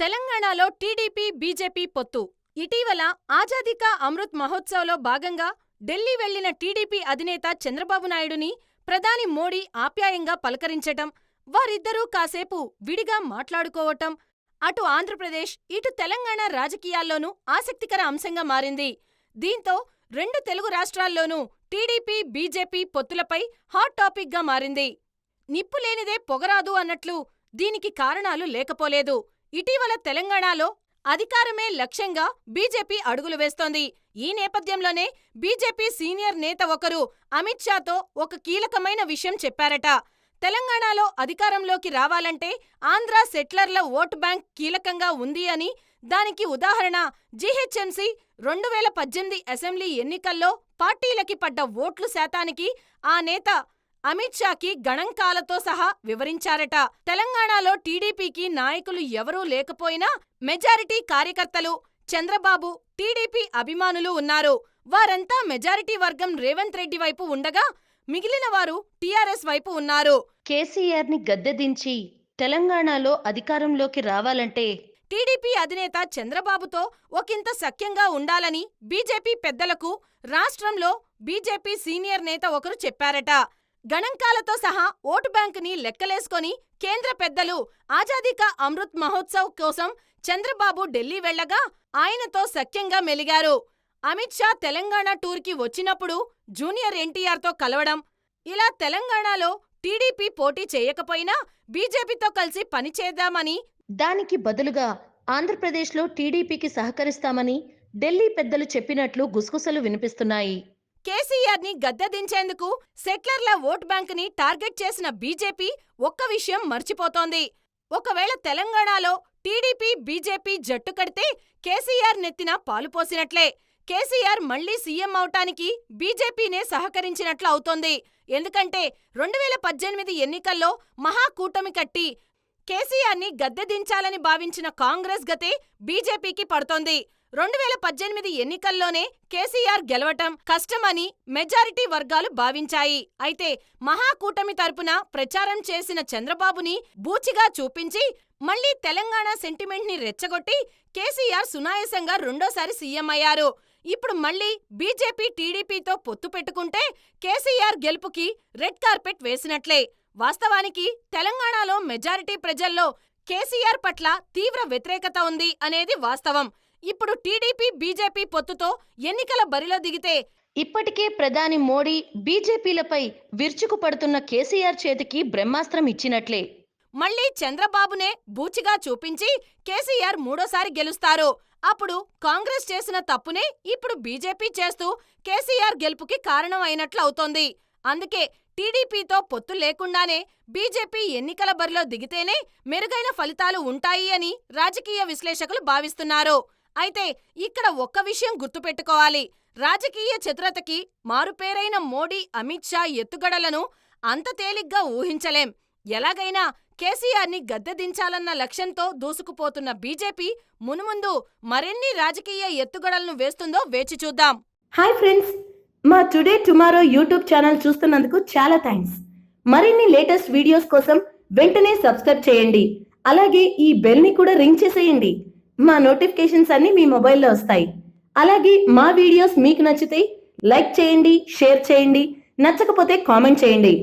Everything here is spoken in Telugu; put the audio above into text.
తెలంగాణలో టీడీపీ, బీజేపీ పొత్తు. ఇటీవల ఆజాదీ కా అమృత్ మహోత్సవ్లో భాగంగా ఢిల్లీ వెళ్లిన టీడీపీ అధినేత చంద్రబాబు నాయుడుని ప్రధాని మోడీ ఆప్యాయంగా పలకరించటం, వారిద్దరూ కాసేపు విడిగా మాట్లాడుకోవటం అటు ఆంధ్రప్రదేశ్, ఇటు తెలంగాణ రాజకీయాల్లోనూ ఆసక్తికర అంశంగా మారింది. దీంతో రెండు తెలుగు రాష్ట్రాల్లోనూ టీడీపీ, బీజేపీ పొత్తులపై హాట్ టాపిక్ గా మారింది. నిప్పులేనిదే పొగరాదు అన్నట్లు దీనికి కారణాలు లేకపోలేదు. ఇటీవల తెలంగాణలో అధికారమే లక్ష్యంగా బీజేపీ అడుగులు వేస్తోంది. ఈ నేపథ్యంలోనే బీజేపీ సీనియర్ నేత ఒకరు అమిత్ షాతో ఒక కీలకమైన విషయం చెప్పారట. తెలంగాణలో అధికారంలోకి రావాలంటే ఆంధ్ర సెట్లర్ల ఓటు బ్యాంక్ కీలకంగా ఉంది అని, దానికి ఉదాహరణ జీహెచ్ఎంసీ 2018 అసెంబ్లీ ఎన్నికల్లో పార్టీలకి పడ్డ ఓట్ల శాతానికి ఆ నేత అమిత్ షాకి గణాంకాలతో సహా వివరించారట. తెలంగాణలో టీడీపీకి నాయకులు ఎవరూ లేకపోయినా మెజారిటీ కార్యకర్తలు, చంద్రబాబు, టీడీపీ అభిమానులు ఉన్నారు. వారంతా మెజారిటీ వర్గం రేవంత్ రెడ్డి వైపు ఉండగా, మిగిలిన వారు టీఆర్ఎస్ వైపు ఉన్నారు. కేసీఆర్ ని గద్దెదించి తెలంగాణలో అధికారంలోకి రావాలంటే టీడీపీ అధినేత చంద్రబాబుతో ఒకంత సఖ్యంగా ఉండాలని బీజేపీ పెద్దలకు రాష్ట్రంలో బీజేపీ సీనియర్ నేత ఒకరు చెప్పారట. గణాంకాలతో సహా ఓటు బ్యాంకుని లెక్కలేసుకొని కేంద్ర పెద్దలు ఆజాదీ కా అమృత్ మహోత్సవ్ కోసం చంద్రబాబు ఢిల్లీ వెళ్లగా ఆయనతో సఖ్యంగా మెలిగారు. అమిత్ షా తెలంగాణ టూర్కి వచ్చినప్పుడు జూనియర్ ఎన్టీఆర్తో కలవడం, ఇలా తెలంగాణలో టీడీపీ పోటీ చేయకపోయినా బీజేపీతో కలిసి పనిచేద్దామని, దానికి బదులుగా ఆంధ్రప్రదేశ్లో టీడీపీకి సహకరిస్తామని ఢిల్లీ పెద్దలు చెప్పినట్లు గుసగుసలు వినిపిస్తున్నాయి. కేసీఆర్ ని గద్దెదించేందుకు సెట్లర్ల ఓట్ బ్యాంకుని టార్గెట్ చేసిన బీజేపీ ఒక్క విషయం మర్చిపోతోంది. ఒకవేళ తెలంగాణలో టీడీపీ, బీజేపీ జట్టు కడితే కేసీఆర్ నెత్తిన పాలు పోసినట్లే. కేసీఆర్ మళ్లీ సీఎం అవటానికి బీజేపీనే సహకరించినట్లు అవుతోంది. ఎందుకంటే 2018 ఎన్నికల్లో మహాకూటమి కట్టి కేసీఆర్ని గద్దెదించాలని భావించిన కాంగ్రెస్ గతే బీజేపీకి పడుతోంది. 2018 ఎన్నికల్లోనే కేసీఆర్ గెలవటం కష్టమని మెజారిటీ వర్గాలు భావించాయి. అయితే మహాకూటమి తరపున ప్రచారం చేసిన చంద్రబాబుని బూచిగా చూపించి మళ్లీ తెలంగాణ సెంటిమెంట్ ని రెచ్చగొట్టి కేసీఆర్ సునాయాసంగా రెండోసారి సీఎం అయ్యారు. ఇప్పుడు మళ్లీ బీజేపీ, టీడీపీతో పొత్తు పెట్టుకుంటే కేసీఆర్ గెలుపుకి రెడ్ కార్పెట్ వేసినట్లే. వాస్తవానికి తెలంగాణలో మెజారిటీ ప్రజల్లో కేసీఆర్ పట్ల తీవ్ర వ్యతిరేకత ఉంది అనేది వాస్తవం. ఇప్పుడు టీడీపీ, బీజేపీ పొత్తుతో ఎన్నికల బరిలో దిగితే ఇప్పటికే ప్రధాని మోడీ బీజేపీలపై విరుచుకుపడుతున్న కేసీఆర్ చేతికి బ్రహ్మాస్త్రం ఇచ్చినట్లే. మళ్లీ చంద్రబాబునే బూచిగా చూపించి కేసీఆర్ మూడోసారి గెలుస్తారు. అప్పుడు కాంగ్రెస్ చేసిన తప్పునే ఇప్పుడు బీజేపీ చేస్తూ కేసీఆర్ గెలుపుకి కారణం అయినట్లు అవుతోంది. అందుకే టీడీపీతో పొత్తు లేకుండానే బీజేపీ ఎన్నికల బరిలో దిగితేనే మెరుగైన ఫలితాలు ఉంటాయి అని రాజకీయ విశ్లేషకులు భావిస్తున్నారు. అయితే ఇక్కడ ఒక్క విషయం గుర్తుపెట్టుకోవాలి. రాజకీయ చతురతకి మారుపేరైన మోడీ, అమిత్ షా ఎత్తుగడలను అంత తేలిగ్గా ఊహించలేం. ఎలాగైనా కేసీఆర్ని గద్దెదించాలన్న లక్ష్యంతో దూసుకుపోతున్న బీజేపీ మునుముందు మరెన్ని రాజకీయ ఎత్తుగడలను వేస్తుందో వేచి చూద్దాం. హాయ్ ఫ్రెండ్స్, మా టుడే టుమారో యూట్యూబ్ ఛానల్ చూస్తున్నందుకు చాలా థ్యాంక్స్. మరిన్ని లేటెస్ట్ వీడియోస్ కోసం వెంటనే సబ్స్క్రైబ్ చేయండి. అలాగే ఈ బెల్ ని కూడా రింగ్ చేసేయండి. మా నోటిఫికేషన్స్ అన్ని మీ మొబైల్లో వస్తాయి. అలాగే మా వీడియోస్ మీకు నచ్చితే లైక్ చేయండి, షేర్ చేయండి, నచ్చకపోతే కామెంట్ చేయండి.